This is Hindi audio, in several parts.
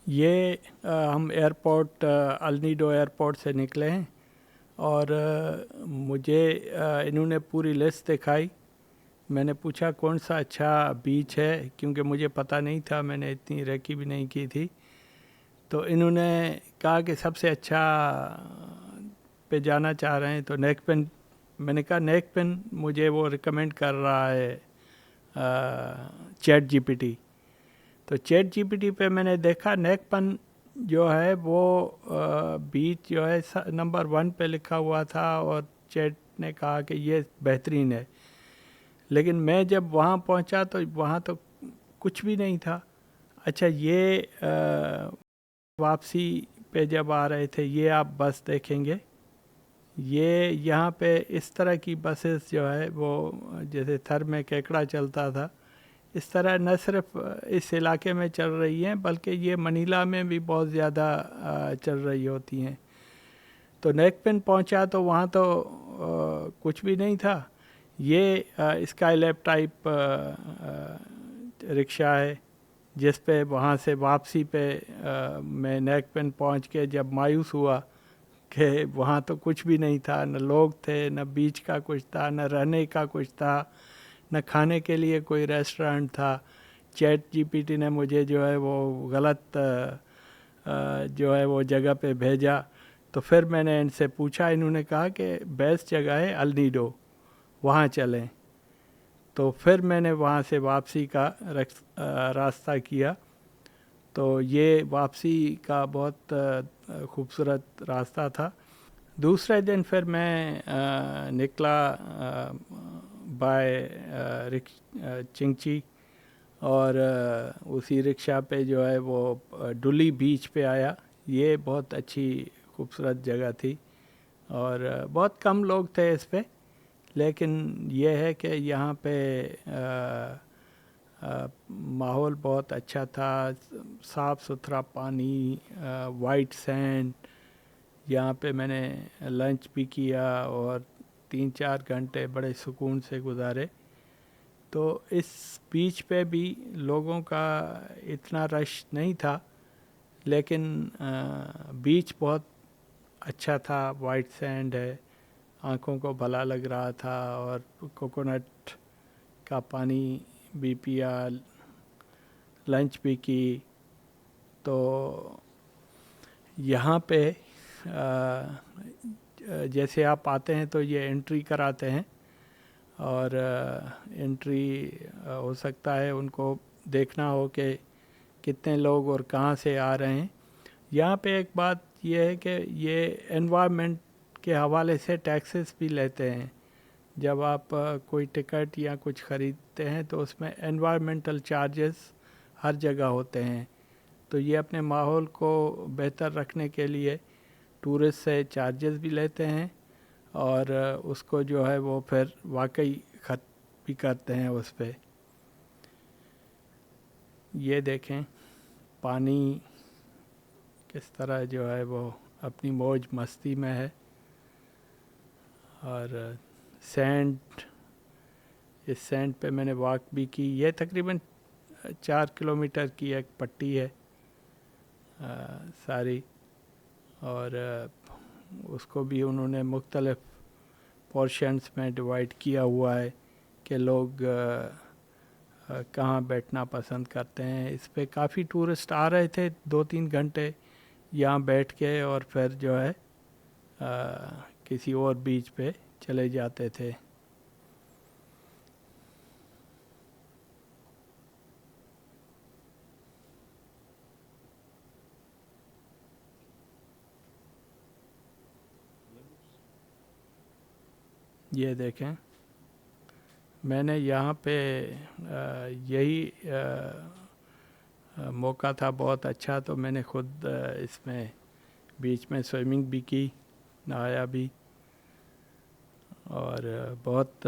ये हम एयरपोर्ट अल्नीडो एयरपोर्ट से निकले हैं और मुझे इन्होंने पूरी लिस्ट दिखाई। मैंने पूछा कौन सा अच्छा बीच है, क्योंकि मुझे पता नहीं था, मैंने इतनी रेकी भी नहीं की थी। तो इन्होंने कहा कि सबसे अच्छा पे जाना चाह रहे हैं तो नेक पेन। मैंने कहा नेक पेन मुझे वो रिकमेंड कर रहा है चैट जीपीटी। तो चैट जीपीटी पे मैंने देखा नेकपन जो है वो बीच जो है नंबर 1 पे लिखा हुआ था और चैट ने कहा कि ये बेहतरीन है। लेकिन मैं जब वहाँ पहुँचा तो वहाँ तो कुछ भी नहीं था। अच्छा, ये वापसी पे जब आ रहे थे, ये आप बस देखेंगे, ये यहाँ पे इस तरह की बसेस जो है वो जैसे थर में केकड़ा चलता था, इस तरह न सिर्फ इस इलाके में चल रही हैं बल्कि ये मनीला में भी बहुत ज़्यादा चल रही होती हैं। तो नेक पेन पहुंचा तो वहाँ तो कुछ भी नहीं था। ये स्काई लैब टाइप रिक्शा है जिस पे वहाँ से वापसी पे मैं नेक पेन पहुँच के जब मायूस हुआ कि वहाँ तो कुछ भी नहीं था, न लोग थे, न बीच का कुछ था, न रहने का कुछ था, न खाने के लिए कोई रेस्टोरेंट था। चैट जीपीटी ने मुझे जो है वो गलत जो है वो जगह पे भेजा। तो फिर मैंने इनसे पूछा, इन्होंने कहा कि बेस्ट जगह है अल्नीडो, वहाँ चलें। तो फिर मैंने वहाँ से वापसी का रास्ता किया। तो ये वापसी का बहुत खूबसूरत रास्ता था। दूसरे दिन फिर मैं निकला बाय चिंगची और उसी रिक्शा पे जो है वो डुली बीच पे आया। ये बहुत अच्छी खूबसूरत जगह थी और बहुत कम लोग थे इस पे, लेकिन ये है कि यहाँ पे माहौल बहुत अच्छा था। साफ़ सुथरा पानी, वाइट सैंड। यहाँ पे मैंने लंच भी किया और 3-4 घंटे बड़े सुकून से गुजारे। तो इस बीच पे भी लोगों का इतना रश नहीं था, लेकिन बीच बहुत अच्छा था। वाइट सैंड है, आँखों को भला लग रहा था। और कोकोनट का पानी भी पिया, लंच भी की। तो यहाँ पे जैसे आप आते हैं तो ये एंट्री कराते हैं और एंट्री हो सकता है उनको देखना हो कि कितने लोग और कहाँ से आ रहे हैं। यहाँ पे एक बात ये है कि ये एनवायरनमेंट के हवाले से टैक्सेस भी लेते हैं। जब आप कोई टिकट या कुछ ख़रीदते हैं तो उसमें एनवायरमेंटल चार्जेस हर जगह होते हैं। तो ये अपने माहौल को बेहतर रखने के लिए टूरिस्ट से चार्जेस भी लेते हैं और उसको जो है वो फिर वाकई खत भी करते हैं उस पर। ये देखें पानी किस तरह जो है वो अपनी मौज मस्ती में है। और सैंड, इस सैंड पे मैंने वॉक भी की। ये तकरीबन 4 किलोमीटर की एक पट्टी है सारी। और उसको भी उन्होंने मुख्तलिफ पोर्शंस में डिवाइड किया हुआ है कि लोग कहाँ बैठना पसंद करते हैं। इस पे काफ़ी टूरिस्ट आ रहे थे, 2-3 घंटे यहाँ बैठ के और फिर जो है किसी और बीच पे चले जाते थे। ये देखें, मैंने यहाँ पे यही मौका था बहुत अच्छा, तो मैंने खुद इसमें बीच में स्विमिंग भी की, नहाया भी। और बहुत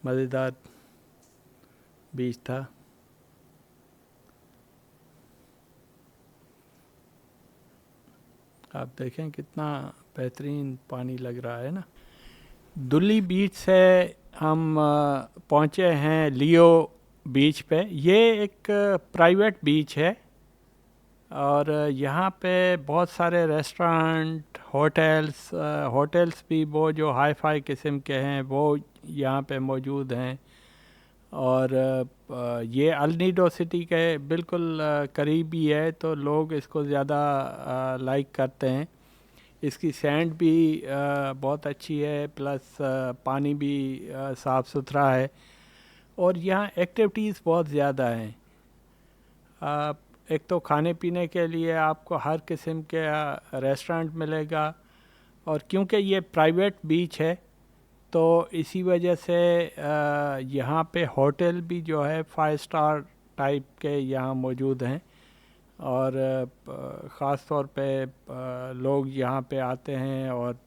मज़ेदार बीच था। आप देखें कितना बेहतरीन पानी लग रहा है ना। दुल्ली बीच से हम पहुँचे हैं लियो बीच पे। ये एक प्राइवेट बीच है और यहाँ पे बहुत सारे रेस्टोरेंट, होटल्स भी वो जो हाई फाई किस्म के हैं वो यहाँ पे मौजूद हैं। और ये अल नीडो सिटी के बिल्कुल करीब ही है, तो लोग इसको ज़्यादा लाइक करते हैं। इसकी सैंड भी बहुत अच्छी है, प्लस पानी भी साफ़ सुथरा है। और यहाँ एक्टिविटीज़ बहुत ज़्यादा हैं। एक तो खाने पीने के लिए आपको हर किस्म के रेस्टोरेंट मिलेगा, और क्योंकि ये प्राइवेट बीच है तो इसी वजह से यहाँ पे होटल भी जो है 5 स्टार टाइप के यहाँ मौजूद हैं। और ख़ास तौर पे लोग यहाँ पे आते हैं और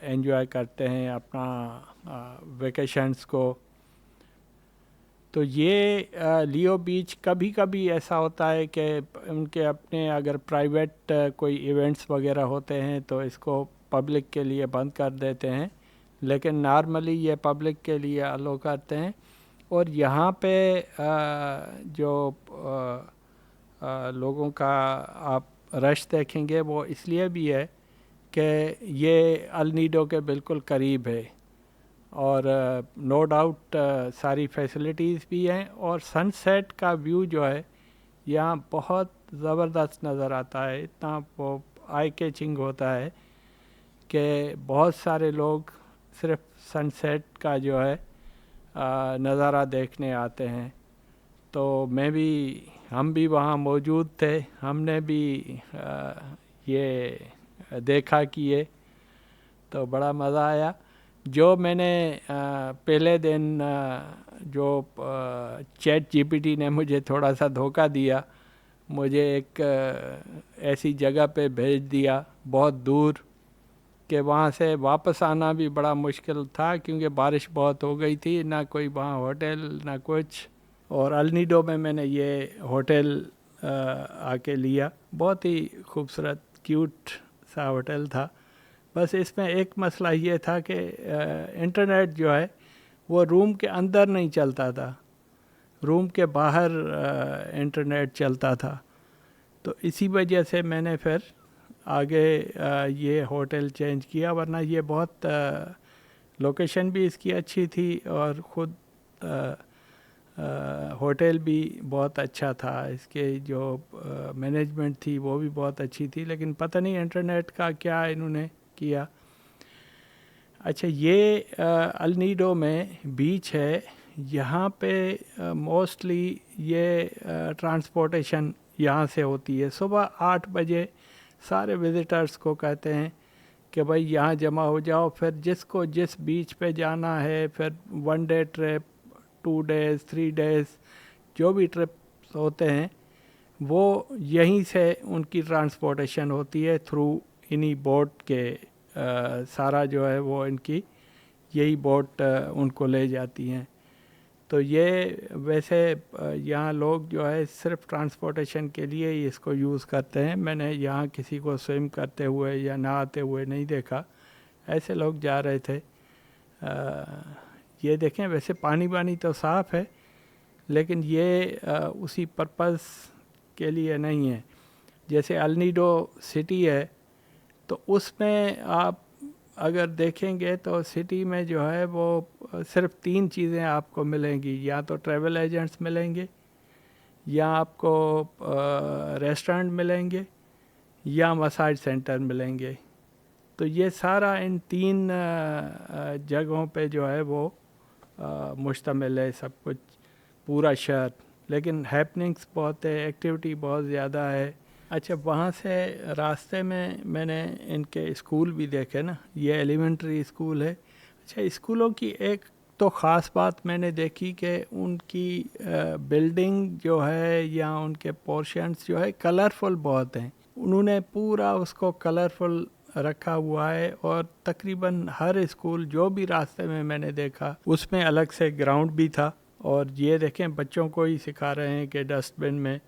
एंजॉय करते हैं अपना वेकेशंस को। तो ये लियो बीच कभी कभी ऐसा होता है कि उनके अपने अगर प्राइवेट कोई इवेंट्स वगैरह होते हैं तो इसको पब्लिक के लिए बंद कर देते हैं, लेकिन नॉर्मली ये पब्लिक के लिए अलो करते हैं। और यहाँ पे जो लोगों का आप रश देखेंगे वो इसलिए भी है कि ये अल नीडो के बिल्कुल करीब है, और नो डाउट सारी फैसिलिटीज़ भी हैं। और सनसेट का व्यू जो है यहाँ बहुत ज़बरदस्त नज़र आता है, इतना वो आई कैचिंग होता है कि बहुत सारे लोग सिर्फ सनसेट का जो है नज़ारा देखने आते हैं। तो हम भी वहाँ मौजूद थे, हमने भी ये देखा कि ये तो बड़ा मज़ा आया। जो मैंने पहले दिन जो चैट जीपीटी ने मुझे थोड़ा सा धोखा दिया, मुझे एक ऐसी जगह पे भेज दिया बहुत दूर कि वहाँ से वापस आना भी बड़ा मुश्किल था, क्योंकि बारिश बहुत हो गई थी, ना कोई वहाँ होटल ना कुछ। और अल नीडो में मैंने ये होटल आके लिया, बहुत ही खूबसूरत क्यूट सा होटल था। बस इसमें एक मसला ये था कि इंटरनेट जो है वो रूम के अंदर नहीं चलता था, रूम के बाहर इंटरनेट चलता था। तो इसी वजह से मैंने फिर आगे ये होटल चेंज किया, वरना ये बहुत लोकेशन भी इसकी अच्छी थी और ख़ुद होटल भी बहुत अच्छा था। इसके जो मैनेजमेंट थी वो भी बहुत अच्छी थी, लेकिन पता नहीं इंटरनेट का क्या इन्होंने किया। अच्छा, ये अल नीडो में बीच है, यहाँ पे मोस्टली ये ट्रांसपोर्टेशन यहाँ से होती है। सुबह 8 बजे सारे विज़िटर्स को कहते हैं कि भाई यहाँ जमा हो जाओ, फिर जिसको जिस बीच पे जाना है, फिर 1 डे ट्रिप, 2 डेज़, 3 डेज़, जो भी ट्रिप्स होते हैं वो यहीं से उनकी ट्रांसपोर्टेशन होती है थ्रू इन्हीं बोट के। सारा जो है वो इनकी यही बोट उनको ले जाती हैं। तो ये वैसे यहाँ लोग जो है सिर्फ ट्रांसपोर्टेशन के लिए ही इसको यूज़ करते हैं। मैंने यहाँ किसी को स्विम करते हुए या नहाते हुए नहीं देखा, ऐसे लोग जा रहे थे। ये देखें, वैसे पानी वानी तो साफ़ है, लेकिन ये उसी पर्पज़ के लिए नहीं है। जैसे अल नीडो सिटी है तो उसमें आप अगर देखेंगे तो सिटी में जो है वो सिर्फ 3 चीज़ें आपको मिलेंगी, या तो ट्रैवल एजेंट्स मिलेंगे, या आपको रेस्टोरेंट मिलेंगे, या मसाज सेंटर मिलेंगे। तो ये सारा इन 3 जगहों पे जो है वो मुश्तमिल है सब कुछ, पूरा शहर। लेकिन हैपनिंग्स बहुत है, एक्टिविटी बहुत ज़्यादा है। अच्छा, वहाँ से रास्ते में मैंने इनके स्कूल भी देखे ना, ये एलिमेंट्री स्कूल है। अच्छा, स्कूलों की एक तो ख़ास बात मैंने देखी कि उनकी बिल्डिंग जो है या उनके पोर्शंस जो है कलरफुल बहुत हैं। उन्होंने पूरा उसको कलरफुल रखा हुआ है, और तकरीबन हर स्कूल जो भी रास्ते में मैंने देखा उसमें अलग से ग्राउंड भी था। और ये देखें, बच्चों को ही सिखा रहे हैं कि डस्टबिन में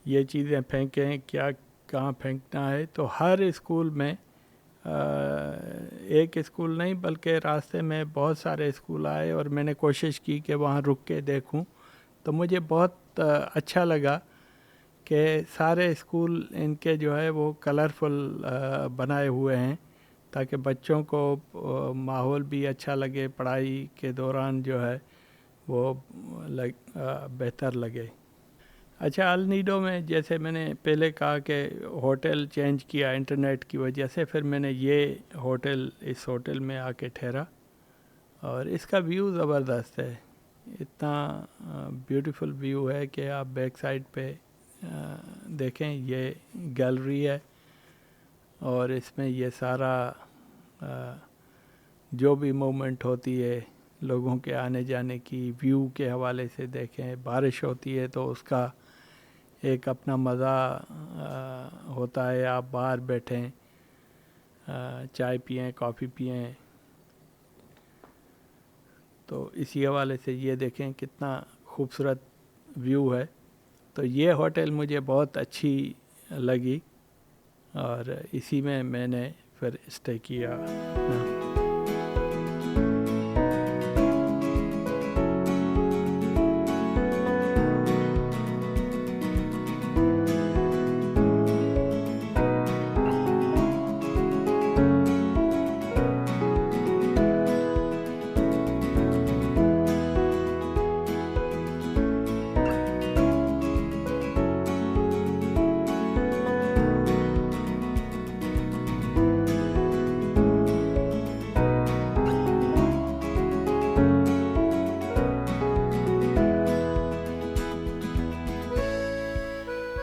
ये चीज़ें फेंकें, क्या कहाँ फेंकना है। तो हर स्कूल में एक स्कूल नहीं बल्कि रास्ते में बहुत सारे स्कूल आए, और मैंने कोशिश की कि वहाँ रुक के देखूं। तो मुझे बहुत अच्छा लगा कि सारे स्कूल इनके जो है वो कलरफुल बनाए हुए हैं ताकि बच्चों को माहौल भी अच्छा लगे, पढ़ाई के दौरान जो है वो बेहतर लगे। अच्छा, अल नीडो में जैसे मैंने पहले कहा कि होटल चेंज किया इंटरनेट की वजह से, फिर मैंने ये इस होटल में आके ठहरा और इसका व्यू ज़बरदस्त है। इतना ब्यूटीफुल व्यू है कि आप बैक साइड पे देखें, ये गैलरी है और इसमें ये सारा जो भी मूवमेंट होती है लोगों के आने जाने की, व्यू के हवाले से देखें। बारिश होती है तो उसका एक अपना मज़ा होता है, आप बाहर बैठें, चाय पिएं, कॉफ़ी पिएं। तो इसी हवाले से ये देखें कितना खूबसूरत व्यू है। तो ये होटल मुझे बहुत अच्छी लगी और इसी में मैंने फिर स्टे किया ना।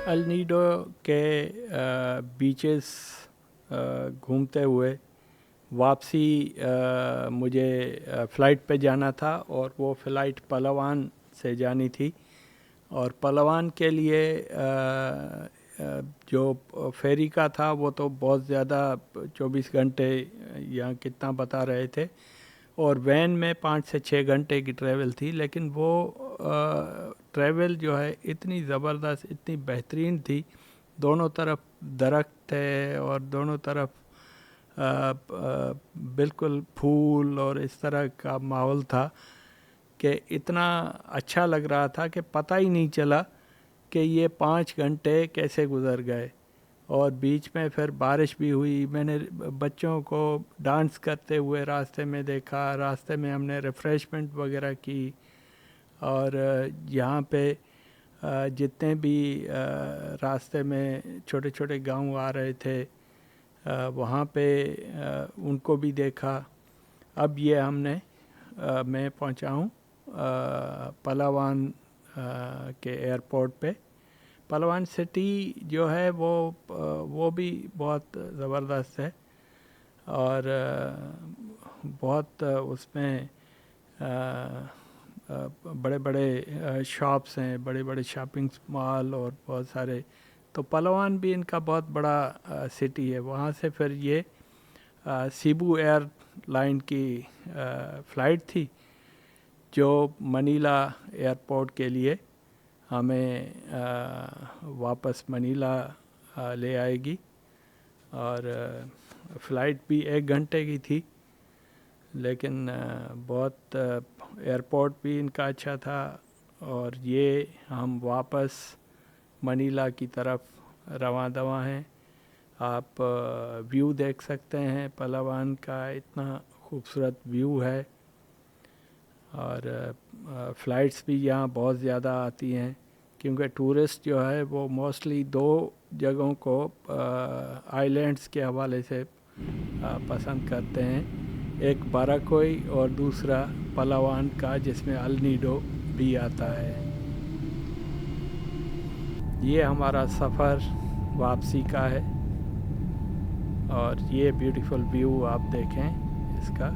अल नीडो के बीचेस घूमते हुए वापसी मुझे फ़्लाइट पे जाना था और वो फ़्लाइट पलावान से जानी थी। और पलावान के लिए जो फेरी का था वो तो बहुत ज़्यादा 24 घंटे या कितना बता रहे थे, और वैन में 5 से 6 घंटे की ट्रैवल थी। लेकिन वो ट्रैवल जो है इतनी ज़बरदस्त, इतनी बेहतरीन थी। दोनों तरफ दरख्त थे और दोनों तरफ बिल्कुल फूल और इस तरह का माहौल था कि इतना अच्छा लग रहा था कि पता ही नहीं चला कि ये 5 घंटे कैसे गुज़र गए। और बीच में फिर बारिश भी हुई। मैंने बच्चों को डांस करते हुए रास्ते में देखा, रास्ते में हमने रिफ़्रेशमेंट वगैरह की। और यहाँ पे जितने भी रास्ते में छोटे छोटे गांव आ रहे थे वहाँ पे उनको भी देखा। अब ये मैं पहुँचा हूँ पलावान के एयरपोर्ट पे। पलावान सिटी जो है वो भी बहुत ज़बरदस्त है और बहुत उसमें बड़े बड़े शॉप्स हैं, बड़े बड़े शॉपिंग मॉल और बहुत सारे। तो पलावान भी इनका बहुत बड़ा सिटी है। वहाँ से फिर ये सीबू एयरलाइन की फ़्लाइट थी जो मनीला एयरपोर्ट के लिए हमें वापस मनीला ले आएगी। और फ़्लाइट भी 1 घंटे की थी, लेकिन बहुत एयरपोर्ट भी इनका अच्छा था। और ये हम वापस मनीला की तरफ रवां दवा हैं। आप व्यू देख सकते हैं पलावान का, इतना खूबसूरत व्यू है। और फ़्लाइट्स भी यहाँ बहुत ज़्यादा आती हैं क्योंकि टूरिस्ट जो है वो मोस्टली 2 जगहों को आइलैंड्स के हवाले से पसंद करते हैं। एक बाराकोई और दूसरा पलावान का, जिसमें अल नीडो भी आता है। ये हमारा सफ़र वापसी का है और ये ब्यूटीफुल व्यू आप देखें इसका।